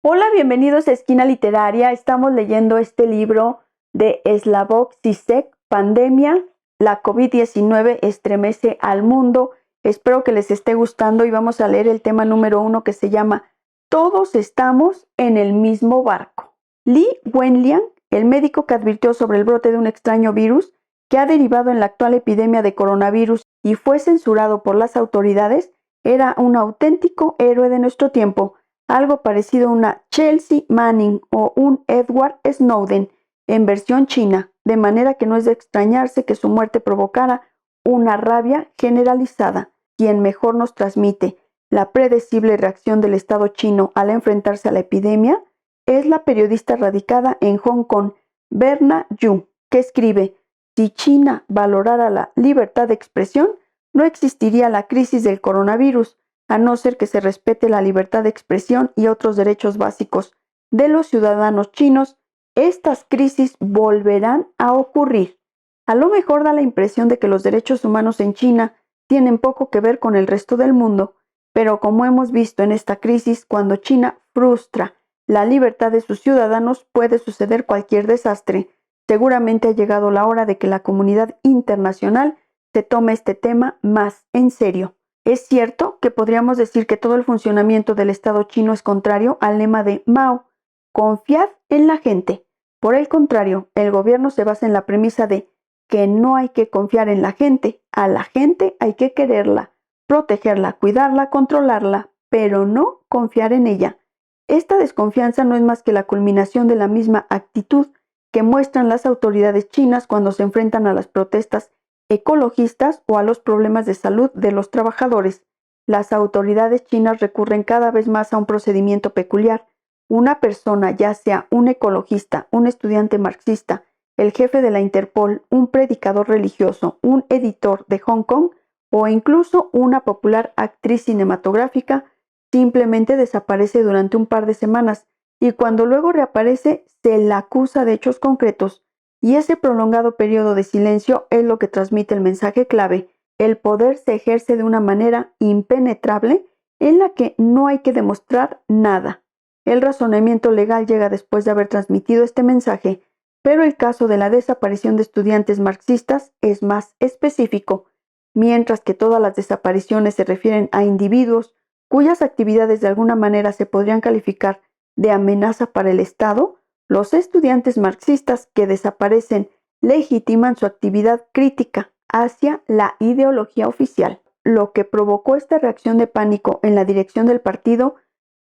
Hola, bienvenidos a Esquina Literaria. Estamos leyendo este libro de Slavoj Zizek, Pandemia, la COVID-19 estremece al mundo. Espero que les esté gustando y vamos a leer el tema número 1 que se llama Todos estamos en el mismo barco. Li Wenliang, el médico que advirtió sobre el brote de un extraño virus que ha derivado en la actual epidemia de coronavirus y fue censurado por las autoridades, era un auténtico héroe de nuestro tiempo. Algo parecido a una Chelsea Manning o un Edward Snowden en versión china, de manera que no es de extrañarse que su muerte provocara una rabia generalizada. Quien mejor nos transmite la predecible reacción del Estado chino al enfrentarse a la epidemia es la periodista radicada en Hong Kong, Berna Yu, que escribe: si China valorara la libertad de expresión, no existiría la crisis del coronavirus, a no ser que se respete la libertad de expresión y otros derechos básicos de los ciudadanos chinos. Estas crisis volverán a ocurrir. A lo mejor da la impresión de que los derechos humanos en China tienen poco que ver con el resto del mundo, pero como hemos visto en esta crisis, cuando China frustra la libertad de sus ciudadanos puede suceder cualquier desastre. Seguramente ha llegado la hora de que la comunidad internacional se tome este tema más en serio. Es cierto que podríamos decir que todo el funcionamiento del Estado chino es contrario al lema de Mao: confiad en la gente. Por el contrario, el gobierno se basa en la premisa de que no hay que confiar en la gente, a la gente hay que quererla, protegerla, cuidarla, controlarla, pero no confiar en ella. Esta desconfianza no es más que la culminación de la misma actitud que muestran las autoridades chinas cuando se enfrentan a las protestas ecologistas o a los problemas de salud de los trabajadores. Las autoridades chinas recurren cada vez más a un procedimiento peculiar. Una persona, ya sea un ecologista, un estudiante marxista, el jefe de la Interpol, un predicador religioso, un editor de Hong Kong o incluso una popular actriz cinematográfica, simplemente desaparece durante un par de semanas y cuando luego reaparece se la acusa de hechos concretos. Y ese prolongado periodo de silencio es lo que transmite el mensaje clave. El poder se ejerce de una manera impenetrable en la que no hay que demostrar nada. El razonamiento legal llega después de haber transmitido este mensaje, pero el caso de la desaparición de estudiantes marxistas es más específico. Mientras que todas las desapariciones se refieren a individuos cuyas actividades de alguna manera se podrían calificar de amenaza para el Estado, los estudiantes marxistas que desaparecen legitiman su actividad crítica hacia la ideología oficial. Lo que provocó esta reacción de pánico en la dirección del partido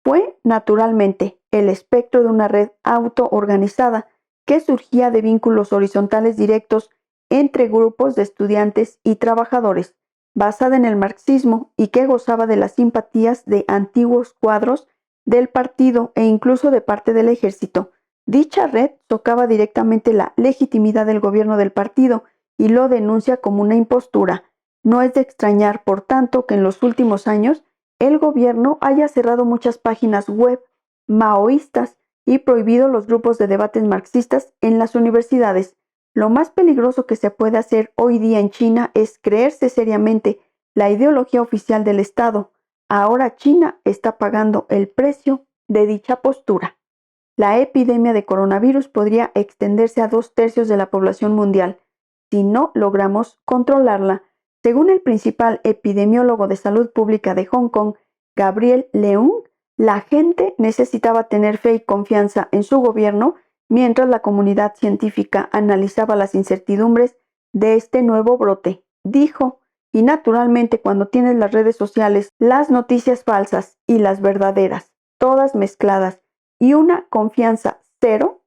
fue, naturalmente, el espectro de una red autoorganizada que surgía de vínculos horizontales directos entre grupos de estudiantes y trabajadores, basada en el marxismo y que gozaba de las simpatías de antiguos cuadros del partido e incluso de parte del ejército. Dicha red socava directamente la legitimidad del gobierno del partido y lo denuncia como una impostura. No es de extrañar, por tanto, que en los últimos años el gobierno haya cerrado muchas páginas web maoístas y prohibido los grupos de debates marxistas en las universidades. Lo más peligroso que se puede hacer hoy día en China es creerse seriamente la ideología oficial del Estado. Ahora China está pagando el precio de dicha postura. La epidemia de coronavirus podría extenderse a 2/3 de la población mundial si no logramos controlarla. Según el principal epidemiólogo de salud pública de Hong Kong, Gabriel Leung, la gente necesitaba tener fe y confianza en su gobierno mientras la comunidad científica analizaba las incertidumbres de este nuevo brote. Dijo: y naturalmente cuando tienes las redes sociales, las noticias falsas y las verdaderas, todas mezcladas, y una confianza cero,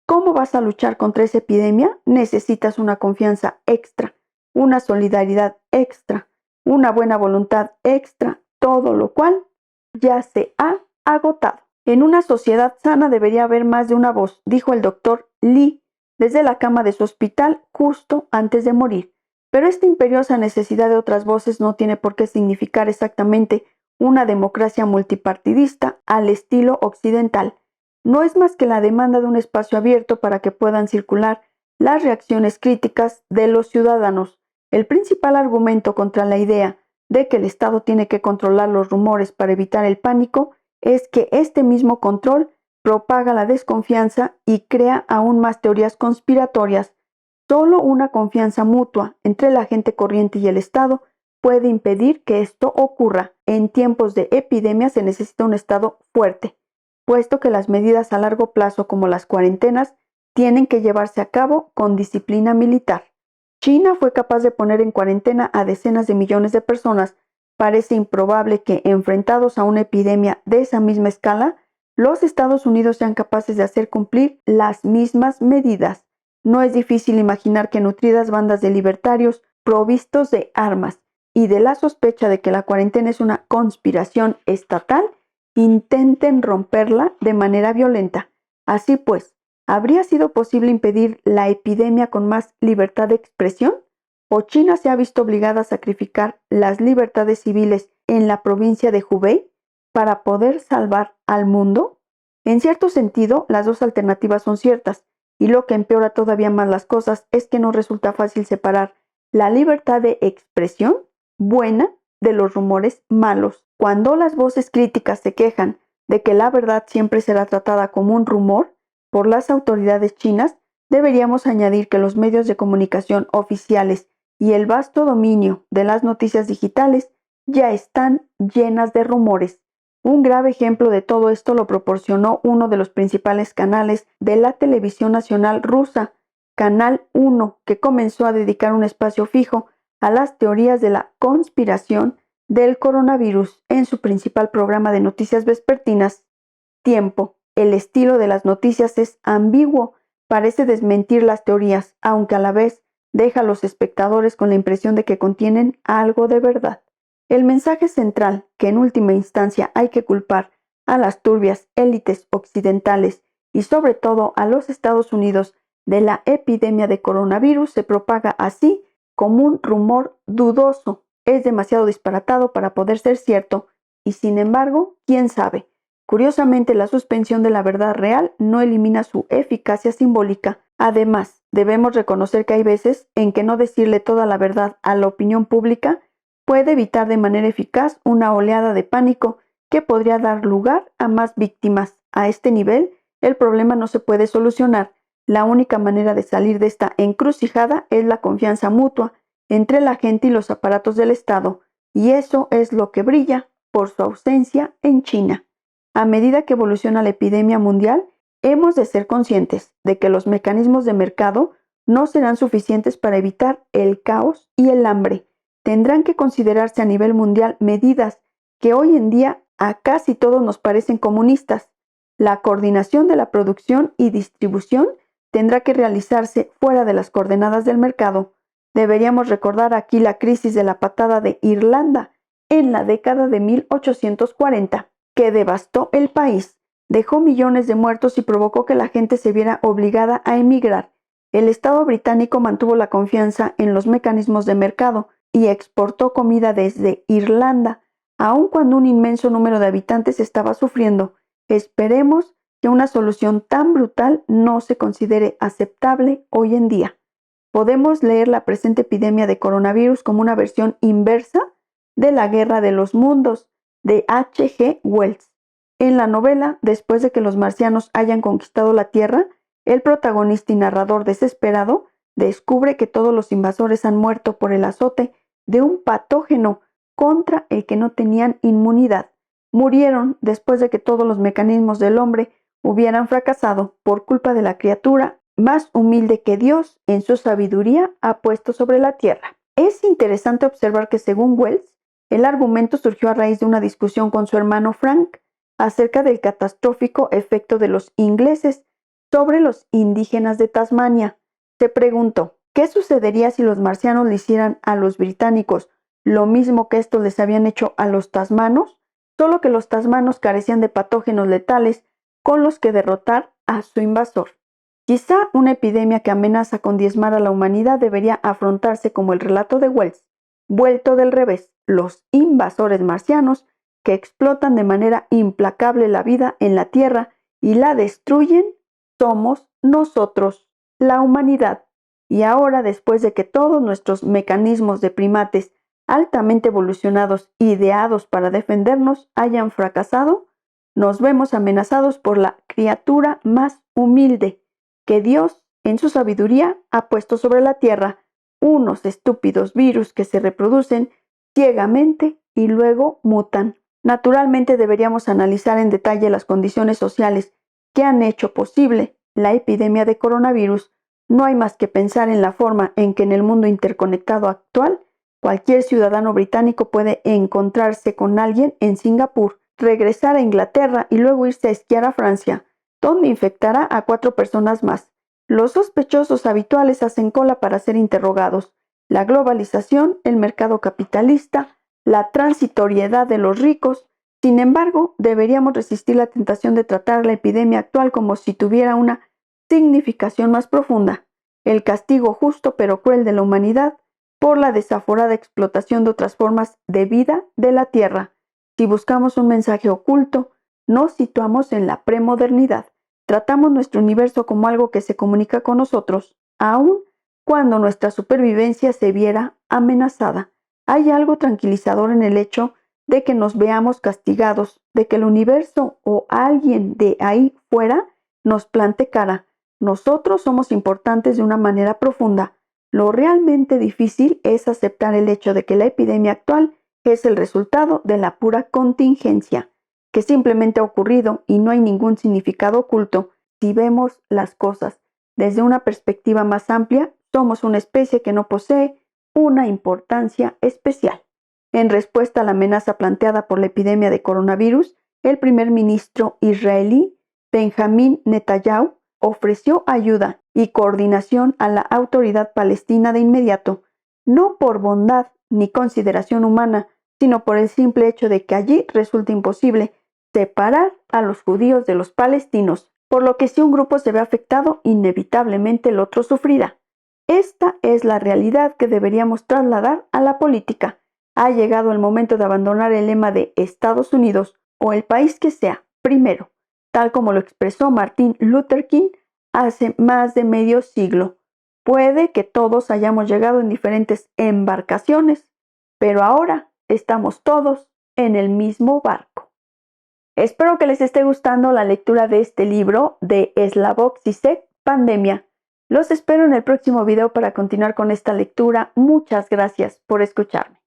¿cómo vas a luchar contra esa epidemia? Necesitas una confianza extra, una solidaridad extra, una buena voluntad extra, todo lo cual ya se ha agotado. En una sociedad sana debería haber más de una voz, dijo el doctor Li desde la cama de su hospital justo antes de morir. Pero esta imperiosa necesidad de otras voces no tiene por qué significar exactamente una democracia multipartidista al estilo occidental. No es más que la demanda de un espacio abierto para que puedan circular las reacciones críticas de los ciudadanos. El principal argumento contra la idea de que el Estado tiene que controlar los rumores para evitar el pánico es que este mismo control propaga la desconfianza y crea aún más teorías conspiratorias. Solo una confianza mutua entre la gente corriente y el Estado puede impedir que esto ocurra. En tiempos de epidemia se necesita un Estado fuerte, puesto que las medidas a largo plazo como las cuarentenas tienen que llevarse a cabo con disciplina militar. China fue capaz de poner en cuarentena a decenas de millones de personas. Parece improbable que, enfrentados a una epidemia de esa misma escala, los Estados Unidos sean capaces de hacer cumplir las mismas medidas. No es difícil imaginar que nutridas bandas de libertarios provistos de armas y de la sospecha de que la cuarentena es una conspiración estatal, intenten romperla de manera violenta. Así pues, ¿habría sido posible impedir la epidemia con más libertad de expresión? ¿O China se ha visto obligada a sacrificar las libertades civiles en la provincia de Hubei para poder salvar al mundo? En cierto sentido, las dos alternativas son ciertas, y lo que empeora todavía más las cosas es que no resulta fácil separar la libertad de expresión buena de los rumores malos. Cuando las voces críticas se quejan de que la verdad siempre será tratada como un rumor por las autoridades chinas, deberíamos añadir que los medios de comunicación oficiales y el vasto dominio de las noticias digitales ya están llenas de rumores. Un grave ejemplo de todo esto lo proporcionó uno de los principales canales de la televisión nacional rusa, Canal 1, que comenzó a dedicar un espacio fijo a las teorías de la conspiración del coronavirus en su principal programa de noticias vespertinas, Tiempo. El estilo de las noticias es ambiguo, parece desmentir las teorías, aunque a la vez deja a los espectadores con la impresión de que contienen algo de verdad. El mensaje central, que en última instancia hay que culpar a las turbias élites occidentales y sobre todo a los Estados Unidos de la epidemia de coronavirus, se propaga así como un rumor dudoso. Es demasiado disparatado para poder ser cierto y, sin embargo, ¿quién sabe? Curiosamente, la suspensión de la verdad real no elimina su eficacia simbólica. Además, debemos reconocer que hay veces en que no decirle toda la verdad a la opinión pública puede evitar de manera eficaz una oleada de pánico que podría dar lugar a más víctimas. A este nivel, el problema no se puede solucionar. La única manera de salir de esta encrucijada es la confianza mutua entre la gente y los aparatos del Estado, y eso es lo que brilla por su ausencia en China. A medida que evoluciona la epidemia mundial, hemos de ser conscientes de que los mecanismos de mercado no serán suficientes para evitar el caos y el hambre. Tendrán que considerarse a nivel mundial medidas que hoy en día a casi todos nos parecen comunistas. La coordinación de la producción y distribución tendrá que realizarse fuera de las coordenadas del mercado. Deberíamos recordar aquí la crisis de la patada de Irlanda en la década de 1840, que devastó el país, dejó millones de muertos y provocó que la gente se viera obligada a emigrar. El Estado británico mantuvo la confianza en los mecanismos de mercado y exportó comida desde Irlanda, aun cuando un inmenso número de habitantes estaba sufriendo. Esperemos que una solución tan brutal no se considere aceptable hoy en día. Podemos leer la presente epidemia de coronavirus como una versión inversa de La Guerra de los Mundos de H.G. Wells. En la novela, después de que los marcianos hayan conquistado la Tierra, el protagonista y narrador desesperado descubre que todos los invasores han muerto por el azote de un patógeno contra el que no tenían inmunidad. Murieron después de que todos los mecanismos del hombre hubieran fracasado por culpa de la criatura más humilde que Dios en su sabiduría ha puesto sobre la tierra. Es interesante observar que, según Wells, el argumento surgió a raíz de una discusión con su hermano Frank acerca del catastrófico efecto de los ingleses sobre los indígenas de Tasmania. Se preguntó, ¿qué sucedería si los marcianos le hicieran a los británicos lo mismo que estos les habían hecho a los tasmanos? Solo que los tasmanos carecían de patógenos letales con los que derrotar a su invasor. Quizá una epidemia que amenaza con diezmar a la humanidad debería afrontarse como el relato de Wells, vuelto del revés, los invasores marcianos que explotan de manera implacable la vida en la Tierra y la destruyen, somos nosotros, la humanidad. Y ahora, después de que todos nuestros mecanismos de primates altamente evolucionados, ideados para defendernos, hayan fracasado, nos vemos amenazados por la criatura más humilde que Dios, en su sabiduría, ha puesto sobre la tierra, unos estúpidos virus que se reproducen ciegamente y luego mutan. Naturalmente deberíamos analizar en detalle las condiciones sociales que han hecho posible la epidemia de coronavirus. No hay más que pensar en la forma en que en el mundo interconectado actual, cualquier ciudadano británico puede encontrarse con alguien en Singapur, regresar a Inglaterra y luego irse a esquiar a Francia, donde infectará a 4 personas más. Los sospechosos habituales hacen cola para ser interrogados. La globalización, el mercado capitalista, la transitoriedad de los ricos. Sin embargo, deberíamos resistir la tentación de tratar la epidemia actual como si tuviera una significación más profunda, el castigo justo pero cruel de la humanidad por la desaforada explotación de otras formas de vida de la Tierra. Si buscamos un mensaje oculto, nos situamos en la premodernidad. Tratamos nuestro universo como algo que se comunica con nosotros, aun cuando nuestra supervivencia se viera amenazada. Hay algo tranquilizador en el hecho de que nos veamos castigados, de que el universo o alguien de ahí fuera nos plante cara. Nosotros somos importantes de una manera profunda. Lo realmente difícil es aceptar el hecho de que la epidemia actual es el resultado de la pura contingencia, que simplemente ha ocurrido y no hay ningún significado oculto. Si vemos las cosas desde una perspectiva más amplia, somos una especie que no posee una importancia especial. En respuesta a la amenaza planteada por la epidemia de coronavirus, el primer ministro israelí Benjamín Netanyahu ofreció ayuda y coordinación a la autoridad palestina de inmediato, no por bondad ni consideración humana, sino por el simple hecho de que allí resulta imposible separar a los judíos de los palestinos, por lo que si un grupo se ve afectado, inevitablemente el otro sufrirá. Esta es la realidad que deberíamos trasladar a la política. Ha llegado el momento de abandonar el lema de Estados Unidos o el país que sea, primero, tal como lo expresó Martin Luther King hace más de medio siglo. Puede que todos hayamos llegado en diferentes embarcaciones, pero ahora estamos todos en el mismo barco. Espero que les esté gustando la lectura de este libro de Slavoj Zizek, Pandemia. Los espero en el próximo video para continuar con esta lectura. Muchas gracias por escucharme.